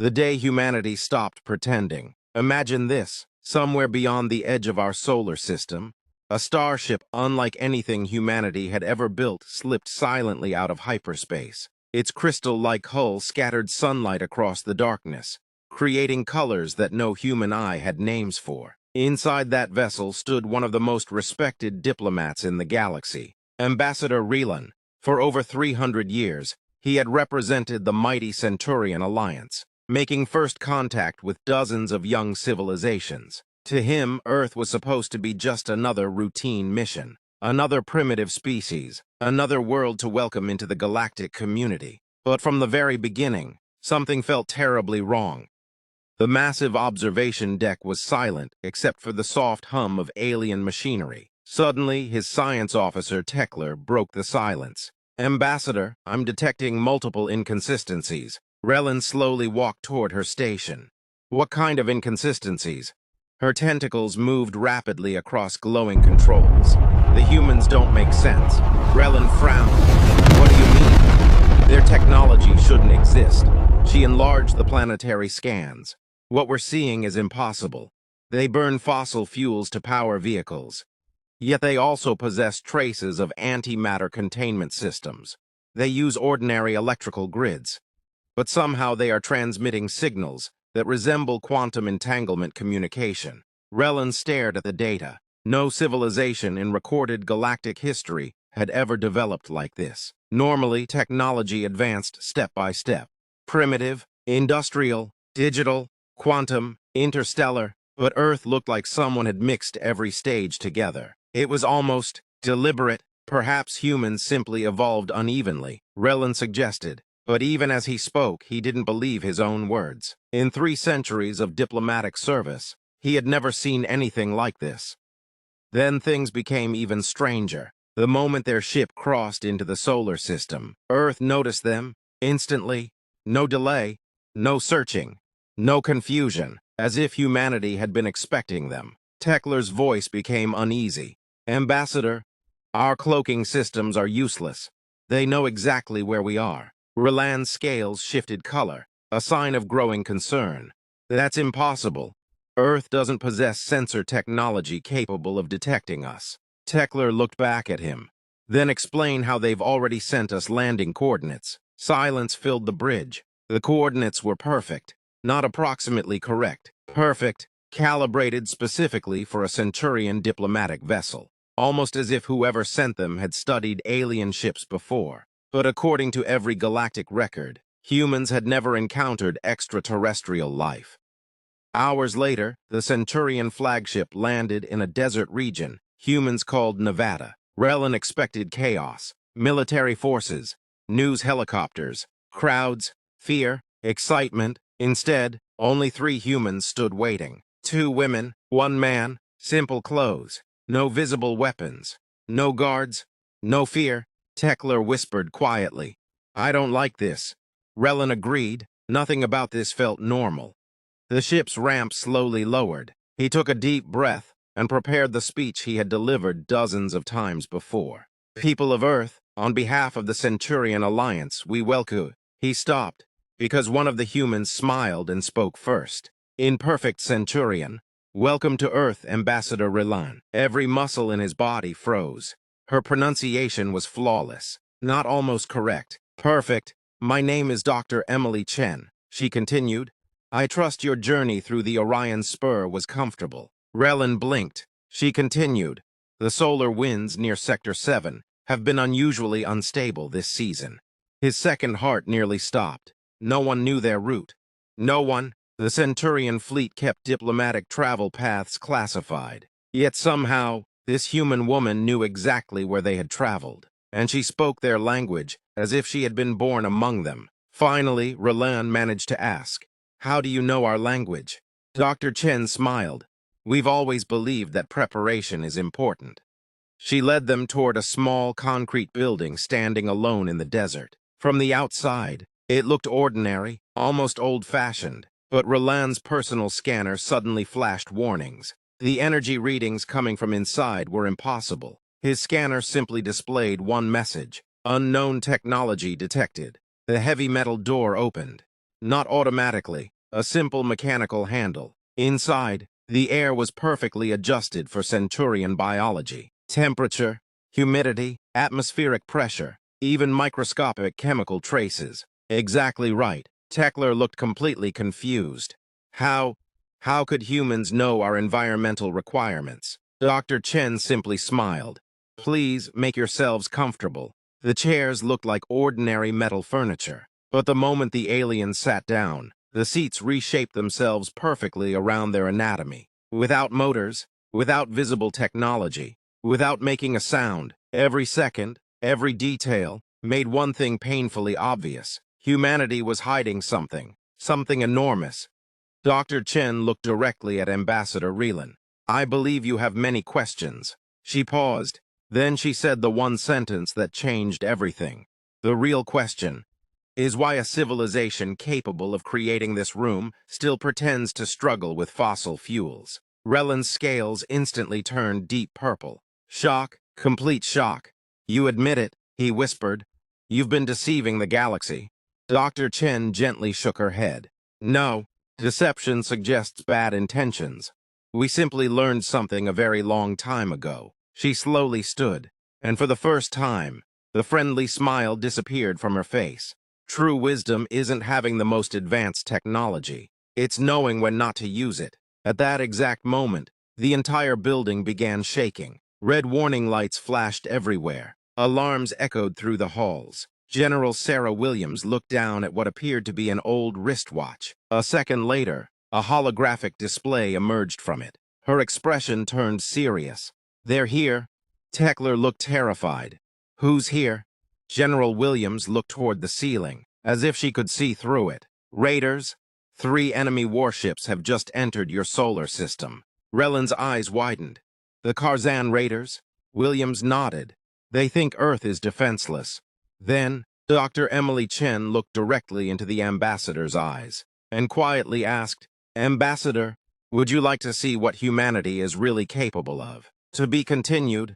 The day humanity stopped pretending. Imagine this, somewhere beyond the edge of our solar system, a starship unlike anything humanity had ever built slipped silently out of hyperspace. Its crystal-like hull scattered sunlight across the darkness, creating colors that no human eye had names for. Inside that vessel stood one of the most respected diplomats in the galaxy, Ambassador Relan. For over 300 years, he had represented the mighty Centurion Alliance, making first contact with dozens of young civilizations. To him, Earth was supposed to be just another routine mission, another primitive species, another world to welcome into the galactic community. But from the very beginning, something felt terribly wrong. The massive observation deck was silent except for the soft hum of alien machinery. Suddenly, his science officer, Tekler, broke the silence. "Ambassador, I'm detecting multiple inconsistencies." Relan slowly walked toward her station. "What kind of inconsistencies?" Her tentacles moved rapidly across glowing controls. "The humans don't make sense." Relan frowned. "What do you mean?" "Their technology shouldn't exist." She enlarged the planetary scans. "What we're seeing is impossible. They burn fossil fuels to power vehicles. Yet they also possess traces of antimatter containment systems. They use ordinary electrical grids. But somehow they are transmitting signals that resemble quantum entanglement communication." Relan stared at the data. No civilization in recorded galactic history had ever developed like this. Normally, technology advanced step by step. Primitive, industrial, digital, quantum, interstellar, but Earth looked like someone had mixed every stage together. It was almost deliberate. Perhaps humans simply evolved unevenly, Relan suggested. But even as he spoke, he didn't believe his own words. In 3 centuries of diplomatic service, he had never seen anything like this. Then things became even stranger. The moment their ship crossed into the solar system, Earth noticed them instantly. No delay, no searching, no confusion, as if humanity had been expecting them. Tekler's voice became uneasy. "Ambassador, our cloaking systems are useless. They know exactly where we are." Relan's scales shifted color, a sign of growing concern. "That's impossible. Earth doesn't possess sensor technology capable of detecting us." Tekler looked back at him. "Then explain how they've already sent us landing coordinates." Silence filled the bridge. The coordinates were perfect, not approximately correct. Perfect, calibrated specifically for a Centurion diplomatic vessel. Almost as if whoever sent them had studied alien ships before. But according to every galactic record, humans had never encountered extraterrestrial life. Hours later, the Centurion flagship landed in a desert region humans called Nevada. Relan expected chaos, military forces, news helicopters, crowds, fear, excitement. Instead, only 3 humans stood waiting. 2 women, 1 man, simple clothes, no visible weapons, no guards, no fear. Tekler whispered quietly. "I don't like this." Relan agreed. Nothing about this felt normal. The ship's ramp slowly lowered. He took a deep breath and prepared the speech he had delivered dozens of times before. "People of Earth, on behalf of the Centurion Alliance, we welcome." He stopped, because one of the humans smiled and spoke first. In perfect Centurion, "Welcome to Earth, Ambassador Relan." Every muscle in his body froze. Her pronunciation was flawless, not almost correct. "Perfect. My name is Dr. Emily Chen," she continued. "I trust your journey through the Orion Spur was comfortable." Relan blinked. She continued. "The solar winds near Sector 7 have been unusually unstable this season." His second heart nearly stopped. No one knew their route. No one. The Centurion fleet kept diplomatic travel paths classified. Yet somehow, this human woman knew exactly where they had traveled, and she spoke their language as if she had been born among them. Finally, Relan managed to ask, "How do you know our language?" Dr. Chen smiled. "We've always believed that preparation is important." She led them toward a small concrete building standing alone in the desert. From the outside, it looked ordinary, almost old-fashioned, but Relan's personal scanner suddenly flashed warnings. The energy readings coming from inside were impossible. His scanner simply displayed one message: "Unknown technology detected." The heavy metal door opened. not automatically, a simple mechanical handle. Inside, the air was perfectly adjusted for Centurion biology. Temperature, humidity, atmospheric pressure, even microscopic chemical traces. Exactly right. Tekler looked completely confused. How could humans know our environmental requirements? Dr. Chen simply smiled. Please make yourselves comfortable. The chairs looked like ordinary metal furniture. But the moment the aliens sat down, the seats reshaped themselves perfectly around their anatomy. Without motors, without visible technology, without making a sound, every second, every detail, made one thing painfully obvious. Humanity was hiding something, something enormous. Dr. Chen looked directly at Ambassador Relan. I believe you have many questions. She paused. Then she said the one sentence that changed everything. The real question is why a civilization capable of creating this room still pretends to struggle with fossil fuels. Relan's scales instantly turned deep purple. Shock, complete shock. You admit it, he whispered. You've been deceiving the galaxy. Dr. Chen gently shook her head. No, deception suggests bad intentions. We simply learned something a very long time ago. She slowly stood, and for the first time, the friendly smile disappeared from her face. True wisdom isn't having the most advanced technology. It's knowing when not to use it. At that exact moment, the entire building began shaking. Red warning lights flashed everywhere. Alarms echoed through the halls. General Sarah Williams looked down at what appeared to be an old wristwatch. A second later, a holographic display emerged from it. Her expression turned serious. They're here. Tekler looked terrified. Who's here? General Williams looked toward the ceiling, as if she could see through it. Raiders, 3 enemy warships have just entered your solar system. Relan's eyes widened. The Karzan Raiders? Williams nodded. They think Earth is defenseless. Then, Dr. Emily Chen looked directly into the ambassador's eyes and quietly asked, Ambassador, would you like to see what humanity is really capable of? To be continued.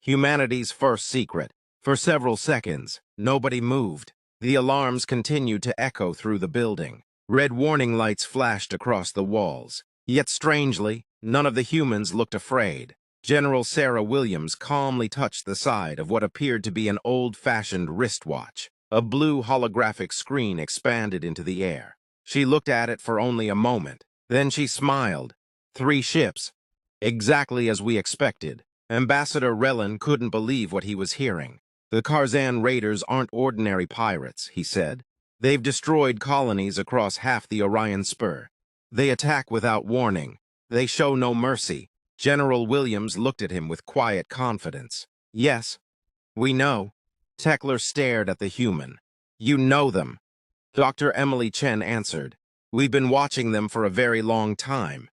Humanity's first secret. For several seconds, nobody moved. The alarms continued to echo through the building. Red warning lights flashed across the walls. Yet strangely, none of the humans looked afraid. General Sarah Williams calmly touched the side of what appeared to be an old-fashioned wristwatch. A blue holographic screen expanded into the air. She looked at it for only a moment. Then she smiled. 3 ships. Exactly as we expected. Ambassador Relan couldn't believe what he was hearing. The Karzan Raiders aren't ordinary pirates, he said. They've destroyed colonies across half the Orion Spur. They attack without warning. They show no mercy. General Williams looked at him with quiet confidence. Yes, we know. Tekler stared at the human. You know them. Dr. Emily Chen answered. We've been watching them for a very long time.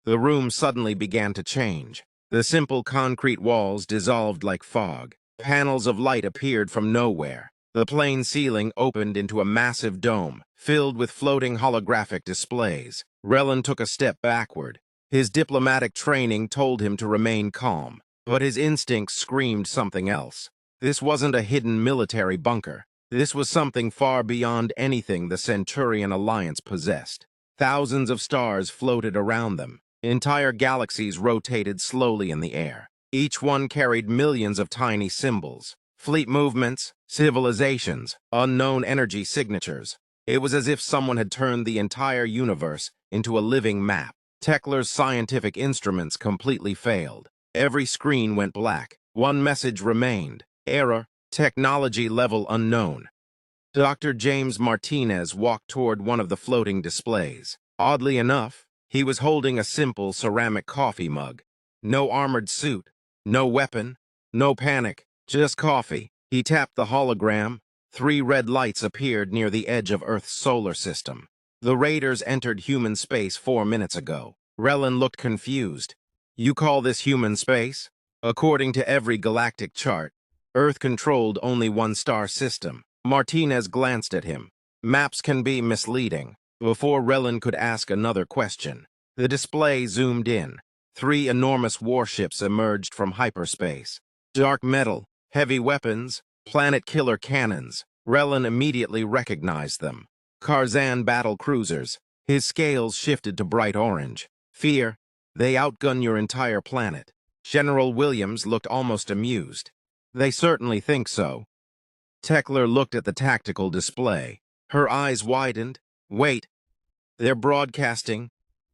The room suddenly began to change. The simple concrete walls dissolved like fog. Panels of light appeared from nowhere. The plain ceiling opened into a massive dome, filled with floating holographic displays. Relan took a step backward. His diplomatic training told him to remain calm, but his instincts screamed something else. This wasn't a hidden military bunker. This was something far beyond anything the Centurion Alliance possessed. Thousands of stars floated around them. Entire galaxies rotated slowly in the air. Each one carried millions of tiny symbols, fleet movements, civilizations, unknown energy signatures. It was as if someone had turned the entire universe into a living map. Tekler's scientific instruments completely failed. Every screen went black. One message remained. Error, technology level unknown. Dr. James Martinez walked toward one of the floating displays. Oddly enough, he was holding a simple ceramic coffee mug. No armored suit, no weapon, no panic, just coffee. He tapped the hologram. 3 red lights appeared near the edge of Earth's solar system. The Raiders entered human space 4 minutes ago. Relan looked confused. You call this human space? According to every galactic chart, Earth controlled only one star system. Martinez glanced at him. Maps can be misleading. Before Relan could ask another question, the display zoomed in. 3 enormous warships emerged from hyperspace. Dark metal, heavy weapons, planet-killer cannons. Relan immediately recognized them. Karzan battle cruisers. His scales shifted to bright orange. Fear. They outgun your entire planet. General Williams looked almost amused. They certainly think so. Tekler looked at the tactical display. Her eyes widened. Wait. They're broadcasting.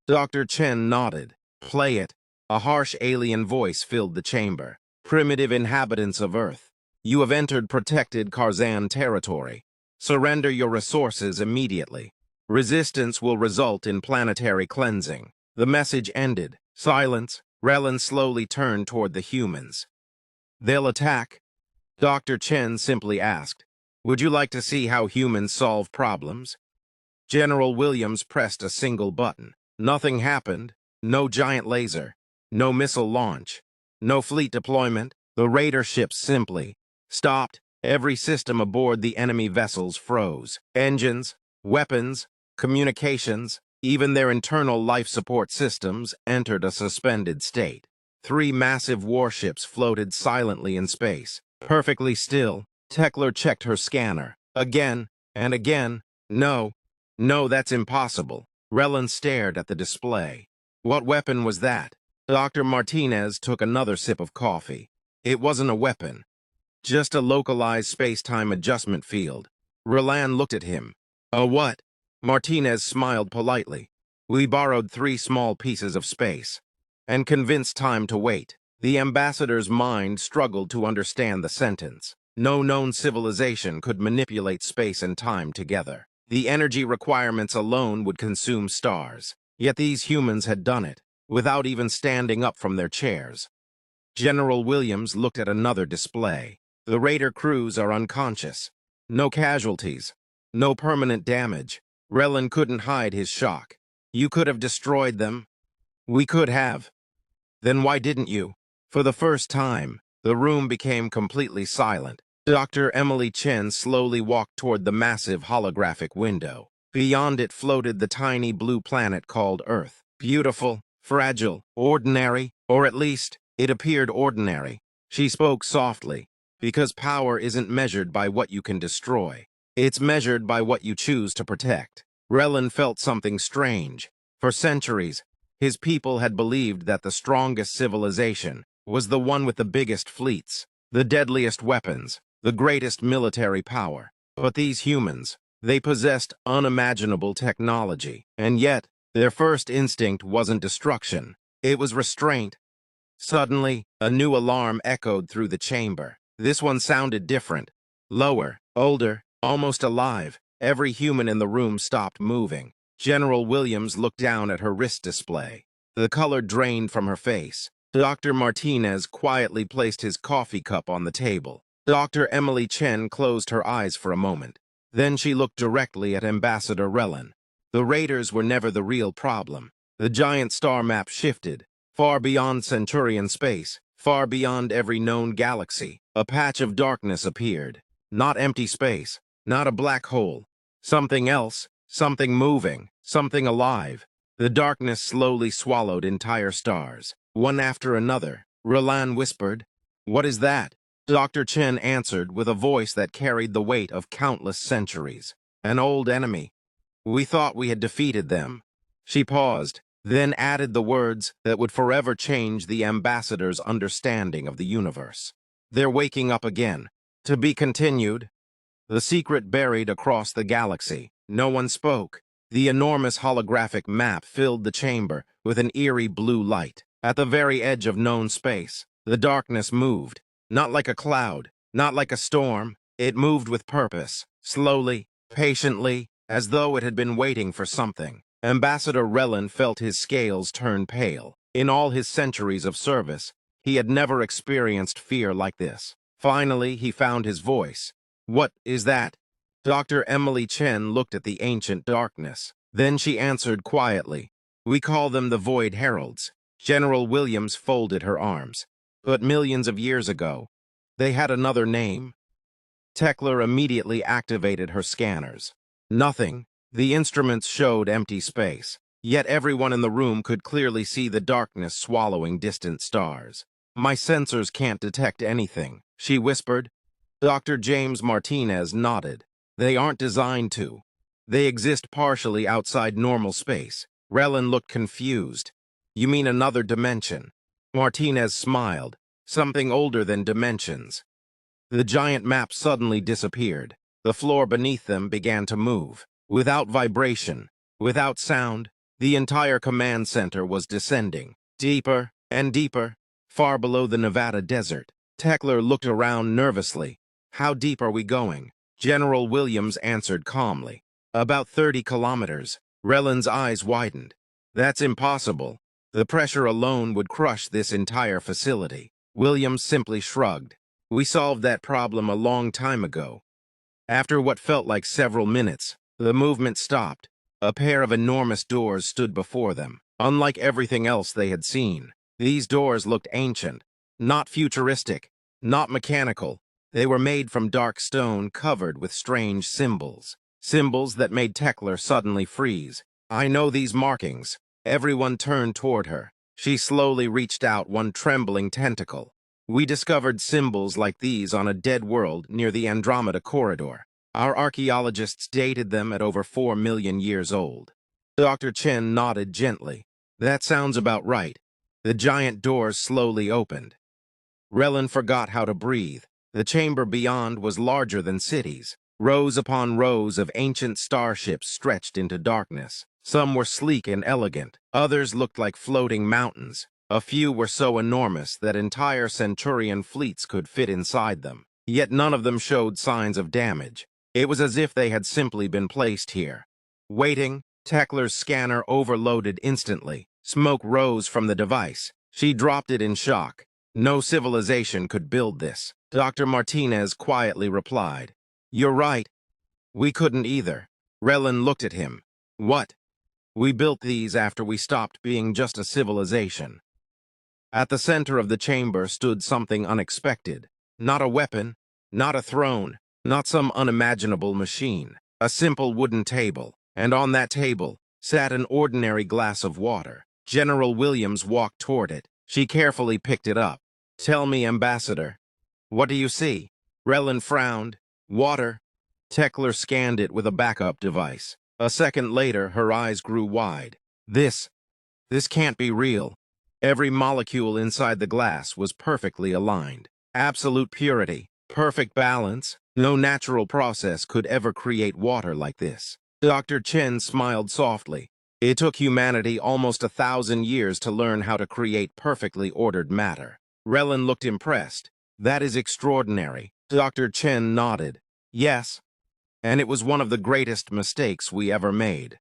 Dr. Chen nodded. Play it. A harsh alien voice filled the chamber. Primitive inhabitants of Earth. You have entered protected Karzan territory. Surrender your resources immediately. Resistance will result in planetary cleansing. The message ended. Silence. Relin slowly turned toward the humans. They'll attack? Dr. Chen simply asked. Would you like to see how humans solve problems? General Williams pressed a single button. Nothing happened. No giant laser. No missile launch. No fleet deployment. The raider ships simply stopped. Every system aboard the enemy vessels froze. Engines, weapons, communications, even their internal life support systems entered a suspended state. 3 massive warships floated silently in space. Perfectly still, Tekler checked her scanner. Again and again. No, that's impossible. Relin stared at the display. What weapon was that? Dr. Martinez took another sip of coffee. It wasn't a weapon. Just a localized space-time adjustment field. Relin looked at him. A what? Martinez smiled politely. We borrowed 3 small pieces of space and convinced time to wait. The ambassador's mind struggled to understand the sentence. No known civilization could manipulate space and time together. The energy requirements alone would consume stars. Yet these humans had done it, without even standing up from their chairs. General Williams looked at another display. The raider crews are unconscious. No casualties. No permanent damage. Relin couldn't hide his shock. You could have destroyed them. We could have. Then why didn't you? For the first time, the room became completely silent. Dr. Emily Chen slowly walked toward the massive holographic window. Beyond it floated the tiny blue planet called Earth. Beautiful, fragile, ordinary, or at least, it appeared ordinary. She spoke softly, because power isn't measured by what you can destroy. It's measured by what you choose to protect. Relin felt something strange. For centuries, his people had believed that the strongest civilization was the one with the biggest fleets, the deadliest weapons, the greatest military power. But these humans, they possessed unimaginable technology, and yet, their first instinct wasn't destruction. It was restraint. Suddenly, a new alarm echoed through the chamber. This one sounded different. Lower, older, almost alive. Every human in the room stopped moving. General Williams looked down at her wrist display. The color drained from her face. Dr. Martinez quietly placed his coffee cup on the table. Dr. Emily Chen closed her eyes for a moment. Then she looked directly at Ambassador Relin. The raiders were never the real problem. The giant star map shifted. Far beyond Centurion space, far beyond every known galaxy, a patch of darkness appeared. Not empty space, not a black hole. Something else, something moving, something alive. The darkness slowly swallowed entire stars. One after another, Relin whispered, "What is that?" Dr. Chen answered with a voice that carried the weight of countless centuries. "An old enemy. We thought we had defeated them." She paused, then added the words that would forever change the ambassador's understanding of the universe. "They're waking up again. To be continued." The secret buried across the galaxy. No one spoke. The enormous holographic map filled the chamber with an eerie blue light. At the very edge of known space, the darkness moved. Not like a cloud, not like a storm. It moved with purpose, slowly, patiently, as though it had been waiting for something. Ambassador Relin felt his scales turn pale. In all his centuries of service, he had never experienced fear like this. Finally, he found his voice. "What is that?" Dr. Emily Chen looked at the ancient darkness. Then she answered quietly, "We call them the Void Heralds." General Williams folded her arms. "But millions of years ago, they had another name." Tekler immediately activated her scanners. Nothing. The instruments showed empty space. Yet everyone in the room could clearly see the darkness swallowing distant stars. "My sensors can't detect anything," she whispered. Dr. James Martinez nodded. "They aren't designed to." They exist partially outside normal space. Relin looked confused. You mean another dimension? Martinez smiled. Something older than dimensions. The giant map suddenly disappeared. The floor beneath them began to move. Without vibration, without sound, the entire command center was descending. Deeper and deeper, far below the Nevada desert. Tekler looked around nervously. How deep are we going? General Williams answered calmly. About 30 kilometers. Relin's eyes widened. That's impossible. The pressure alone would crush this entire facility. Williams simply shrugged. We solved that problem a long time ago. After what felt like several minutes, the movement stopped. A pair of enormous doors stood before them. Unlike everything else they had seen, these doors looked ancient, not futuristic, not mechanical. They were made from dark stone covered with strange symbols. Symbols that made Tekler suddenly freeze. I know these markings. Everyone turned toward her. She slowly reached out one trembling tentacle. We discovered symbols like these on a dead world near the Andromeda Corridor. Our archaeologists dated them at over 4 million years old. Dr. Chen nodded gently. That sounds about right. The giant doors slowly opened. Relin forgot how to breathe. The chamber beyond was larger than cities. Rows upon rows of ancient starships stretched into darkness. Some were sleek and elegant. Others looked like floating mountains. A few were so enormous that entire Centurion fleets could fit inside them. Yet none of them showed signs of damage. It was as if they had simply been placed here. Waiting, Tekler's scanner overloaded instantly. Smoke rose from the device. She dropped it in shock. No civilization could build this. Dr. Martinez quietly replied. You're right. We couldn't either. Relin looked at him. What? We built these after we stopped being just a civilization. At the center of the chamber stood something unexpected. Not a weapon, not a throne, not some unimaginable machine. A simple wooden table, and on that table sat an ordinary glass of water. General Williams walked toward it. She carefully picked it up. Tell me, Ambassador, what do you see? Relin frowned. Water. Tekler scanned it with a backup device. A second later, her eyes grew wide. This can't be real. Every molecule inside the glass was perfectly aligned. Absolute purity, perfect balance. No natural process could ever create water like this. Dr. Chen smiled softly. It took humanity almost 1,000 years to learn how to create perfectly ordered matter. Relin looked impressed. That is extraordinary. Dr. Chen nodded. Yes, and it was one of the greatest mistakes we ever made.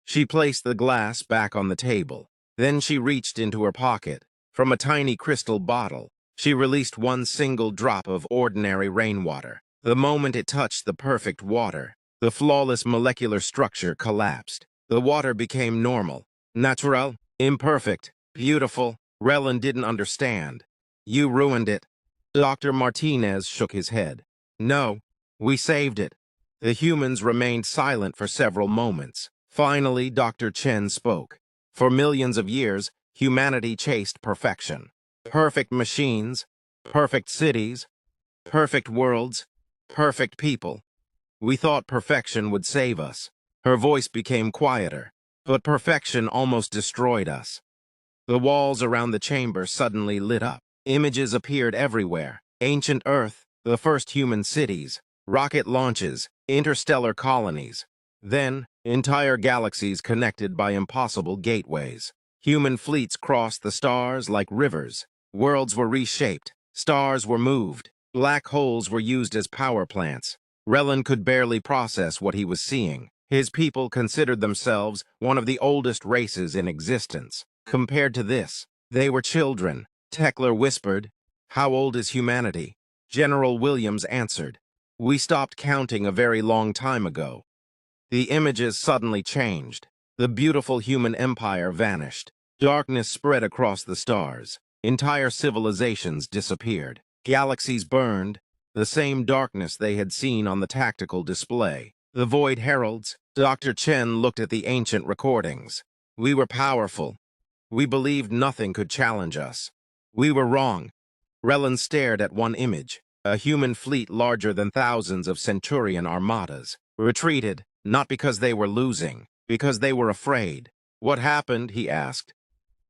She placed the glass back on the table. Then she reached into her pocket. From a tiny crystal bottle, she released one single drop of ordinary rainwater. The moment it touched the perfect water, the flawless molecular structure collapsed. The water became normal, natural, imperfect, beautiful. Relin didn't understand. You ruined it. Dr. Martinez shook his head. No, we saved it. The humans remained silent for several moments. Finally, Dr. Chen spoke. For millions of years, humanity chased perfection. Perfect machines, perfect cities, perfect worlds, perfect people. We thought perfection would save us. Her voice became quieter, but perfection almost destroyed us. The walls around the chamber suddenly lit up. Images appeared everywhere. Ancient Earth, the first human cities, rocket launches, interstellar colonies. Then, entire galaxies connected by impossible gateways. Human fleets crossed the stars like rivers. Worlds were reshaped. Stars were moved. Black holes were used as power plants. Relin could barely process what he was seeing. His people considered themselves one of the oldest races in existence. Compared to this, they were children. Tekler whispered, How old is humanity? General Williams answered, We stopped counting a very long time ago. The images suddenly changed. The beautiful human empire vanished. Darkness spread across the stars. Entire civilizations disappeared. Galaxies burned, the same darkness they had seen on the tactical display. The Void Heralds. Dr. Chen looked at the ancient recordings. We were powerful. We believed nothing could challenge us. We were wrong. Relin stared at one image. A human fleet larger than thousands of Centurion armadas retreated. Not because they were losing, because they were afraid. What happened? He asked.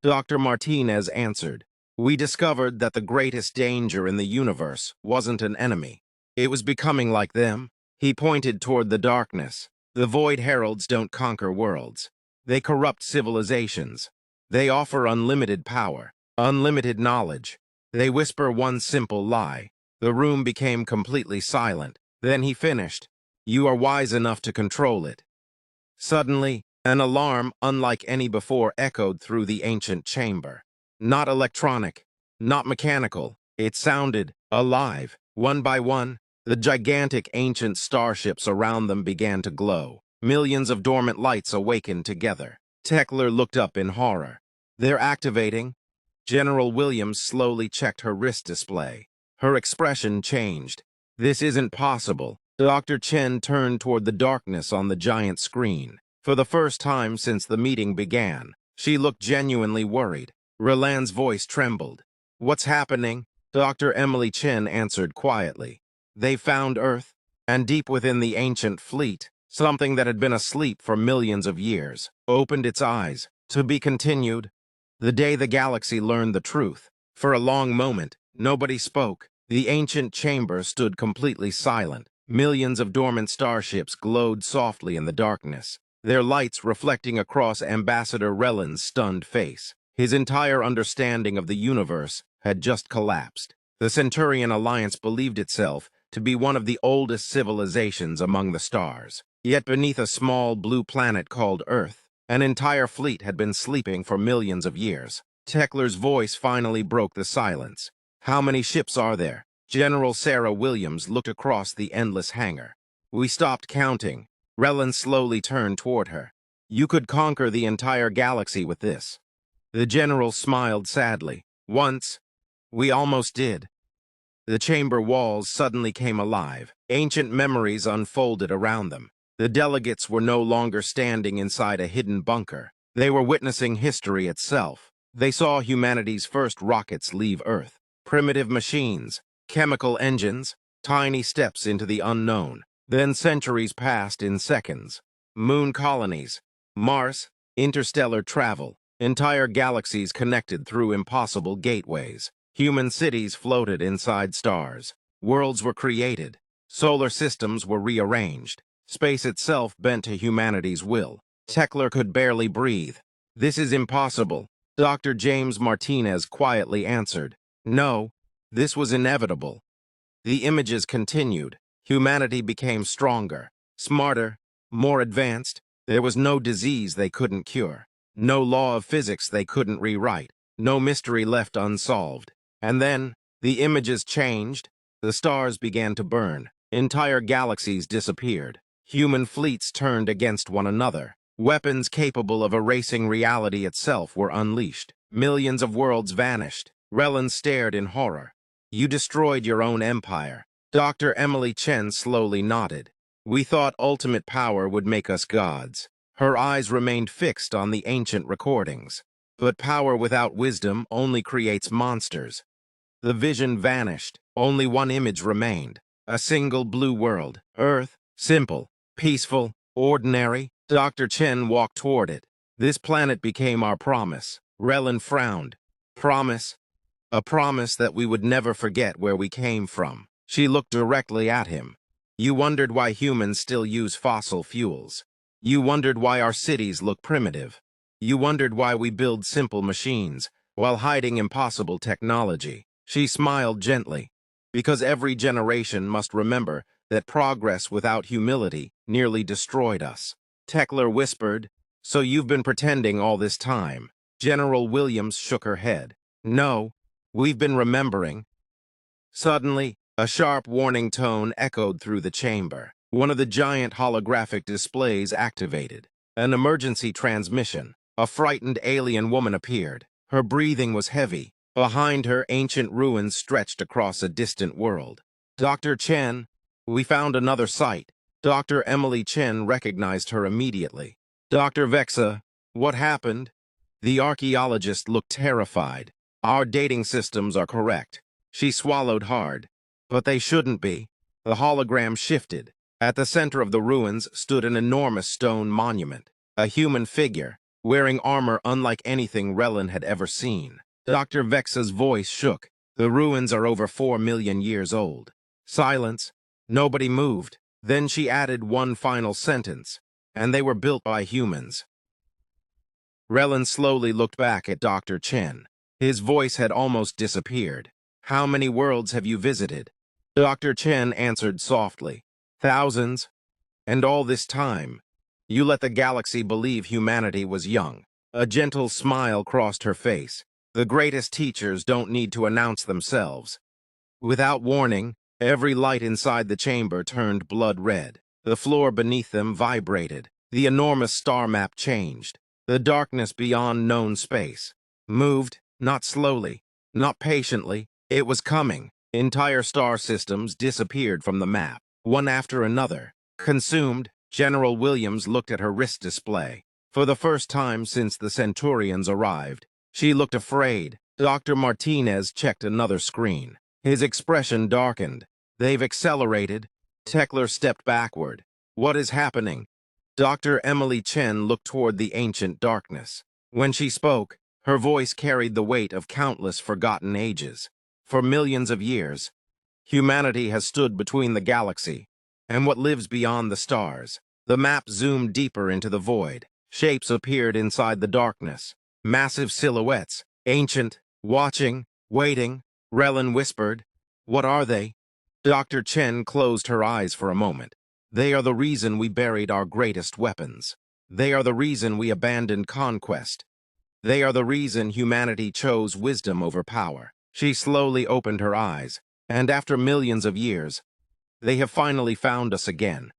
Dr. Martinez answered. We discovered that the greatest danger in the universe wasn't an enemy. It was becoming like them. He pointed toward the darkness. The Void Heralds don't conquer worlds. They corrupt civilizations. They offer unlimited power, unlimited knowledge. They whisper one simple lie. The room became completely silent. Then he finished. You are wise enough to control it. Suddenly, an alarm unlike any before echoed through the ancient chamber. Not electronic, not mechanical. It sounded alive. One by one, the gigantic ancient starships around them began to glow. Millions of dormant lights awakened together. Tekler looked up in horror. They're activating. General Williams slowly checked her wrist display. Her expression changed. This isn't possible. Dr. Chen turned toward the darkness on the giant screen. For the first time since the meeting began, she looked genuinely worried. Roland's voice trembled. What's happening? Dr. Emily Chen answered quietly. They found Earth, and deep within the ancient fleet, something that had been asleep for millions of years, opened its eyes. To be continued. The day the galaxy learned the truth. For a long moment, nobody spoke. The ancient chamber stood completely silent. Millions of dormant starships glowed softly in the darkness, their lights reflecting across Ambassador Rellen's stunned face. His entire understanding of the universe had just collapsed. The Centurion Alliance believed itself to be one of the oldest civilizations among the stars. Yet beneath a small blue planet called Earth, an entire fleet had been sleeping for millions of years. Tekler's voice finally broke the silence. How many ships are there? General Sarah Williams looked across the endless hangar. We stopped counting. Rellen slowly turned toward her. You could conquer the entire galaxy with this. The general smiled sadly. Once, we almost did. The chamber walls suddenly came alive. Ancient memories unfolded around them. The delegates were no longer standing inside a hidden bunker. They were witnessing history itself. They saw humanity's first rockets leave Earth. Primitive machines, chemical engines, tiny steps into the unknown. Then centuries passed in seconds. Moon colonies, Mars, interstellar travel, entire galaxies connected through impossible gateways. Human cities floated inside stars. Worlds were created. Solar systems were rearranged. Space itself bent to humanity's will. Tekler could barely breathe. This is impossible. Dr. James Martinez quietly answered. No, this was inevitable. The images continued. Humanity became stronger, smarter, more advanced. There was no disease they couldn't cure, no law of physics they couldn't rewrite, no mystery left unsolved. And then, the images changed. The stars began to burn. Entire galaxies disappeared. Human fleets turned against one another. Weapons capable of erasing reality itself were unleashed. Millions of worlds vanished. Rellen stared in horror. You destroyed your own empire. Dr. Emily Chen slowly nodded. We thought ultimate power would make us gods. Her eyes remained fixed on the ancient recordings. But power without wisdom only creates monsters. The vision vanished. Only one image remained. A single blue world. Earth. Simple. Peaceful. Ordinary. Dr. Chen walked toward it. This planet became our promise. Rellen frowned. Promise? A promise that we would never forget where we came from. She looked directly at him. You wondered why humans still use fossil fuels. You wondered why our cities look primitive. You wondered why we build simple machines while hiding impossible technology. She smiled gently. Because every generation must remember that progress without humility nearly destroyed us. Tekler whispered, So you've been pretending all this time. General Williams shook her head. No, we've been remembering. Suddenly, a sharp warning tone echoed through the chamber. One of the giant holographic displays activated. An emergency transmission. A frightened alien woman appeared. Her breathing was heavy. Behind her, ancient ruins stretched across a distant world. Dr. Chen, we found another site. Dr. Emily Chen recognized her immediately. Dr. Vexa, what happened? The archaeologist looked terrified. Our dating systems are correct. She swallowed hard. But they shouldn't be. The hologram shifted. At the center of the ruins stood an enormous stone monument, a human figure, wearing armor unlike anything Relin had ever seen. Dr. Vexa's voice shook. The ruins are over 4 million years old. Silence. Nobody moved. Then she added one final sentence, and they were built by humans. Relin slowly looked back at Dr. Chen. His voice had almost disappeared. How many worlds have you visited? Dr. Chen answered softly. Thousands. And all this time, you let the galaxy believe humanity was young. A gentle smile crossed her face. The greatest teachers don't need to announce themselves. Without warning, every light inside the chamber turned blood red. The floor beneath them vibrated. The enormous star map changed. The darkness beyond known space moved, not slowly, not patiently. It was coming. Entire star systems disappeared from the map, one after another. Consumed, General Williams looked at her wrist display. For the first time since the Centurions arrived, she looked afraid. Dr. Martinez checked another screen. His expression darkened. They've accelerated. Tekler stepped backward. What is happening? Dr. Emily Chen looked toward the ancient darkness. When she spoke, her voice carried the weight of countless forgotten ages. For millions of years, humanity has stood between the galaxy and what lives beyond the stars. The map zoomed deeper into the void. Shapes appeared inside the darkness. Massive silhouettes, ancient, watching, waiting. Relin whispered, "What are they?" Dr. Chen closed her eyes for a moment. They are the reason we buried our greatest weapons. They are the reason we abandoned conquest. They are the reason humanity chose wisdom over power. She slowly opened her eyes, and after millions of years, they have finally found us again.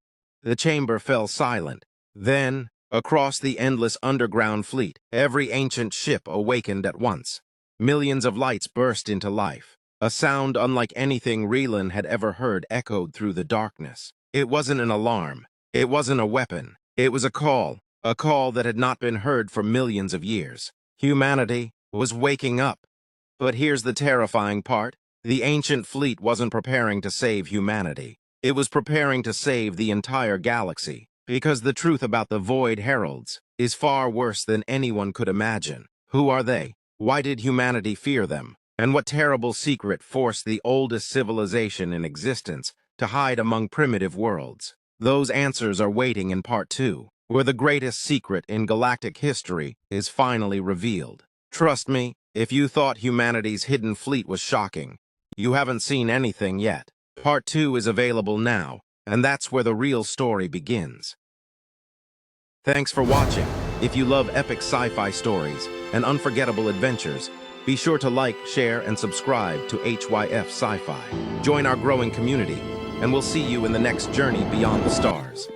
The chamber fell silent. Then, across the endless underground fleet, every ancient ship awakened at once. Millions of lights burst into life. A sound unlike anything Relin had ever heard echoed through the darkness. It wasn't an alarm. It wasn't a weapon. It was a call that had not been heard for millions of years. Humanity was waking up. But here's the terrifying part. The ancient fleet wasn't preparing to save humanity. It was preparing to save the entire galaxy. Because the truth about the Void Heralds is far worse than anyone could imagine. Who are they? Why did humanity fear them? And what terrible secret forced the oldest civilization in existence to hide among primitive worlds? Those answers are waiting in Part 2, where the greatest secret in galactic history is finally revealed. Trust me, if you thought humanity's hidden fleet was shocking, you haven't seen anything yet. Part 2 is available now, and that's where the real story begins. Thanks for watching. If you love epic sci-fi stories and unforgettable adventures, be sure to like, share, and subscribe to HYF Sci-Fi. Join our growing community, and we'll see you in the next journey beyond the stars.